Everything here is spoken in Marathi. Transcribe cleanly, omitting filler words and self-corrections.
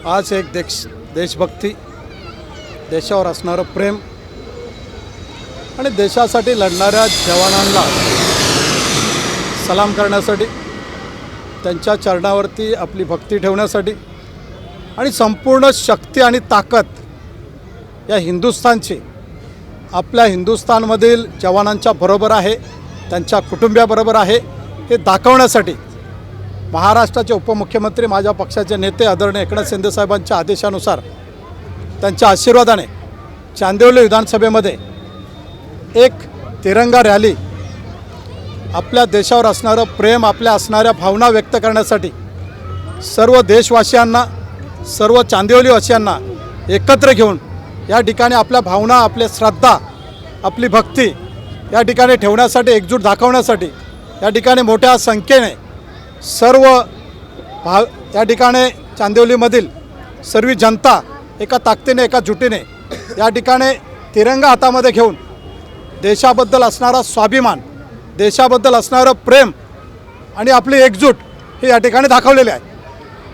आज एक देशभक्ती, देशावर असणारं प्रेम आणि देशासाठी लढणाऱ्या जवानांना सलाम करण्यासाठी, त्यांच्या चरणावरती आपली भक्ती ठेवण्यासाठी आणि संपूर्ण शक्ती आणि ताकद या हिंदुस्थानची आपल्या हिंदुस्थानमधील जवानांच्या बरोबर आहे, त्यांच्या कुटुंबियाबरोबर आहे हे दाखवण्यासाठी महाराष्ट्राचे उपमुख्यमंत्री, माझ्या पक्षाचे नेते आदरणीय एकनाथ शिंदे साहेबांच्या आदेशानुसार, त्यांच्या आशीर्वादाने चांदिवली विधानसभेमध्ये एक तिरंगा रॅली, आपल्या देशावर असणारं प्रेम, आपल्या असणाऱ्या भावना व्यक्त करण्यासाठी सर्व देशवासियांना, सर्व चांदिवलीवासियांना एकत्र घेऊन या ठिकाणी आपल्या भावना, आपल्या श्रद्धा, आपली भक्ती या ठिकाणी ठेवण्यासाठी, एकजूट दाखवण्यासाठी या ठिकाणी मोठ्या संख्येने सर्व या ठिकाणी चांदिवलीमधील सर्व जनता एका ताकदीने, एका जुटीने या ठिकाणी तिरंगा हातामध्ये घेऊन देशाबद्दल असणारा स्वाभिमान, देशाबद्दल असणारं प्रेम आणि आपली एकजूट हे या ठिकाणी दाखवलेले आहे।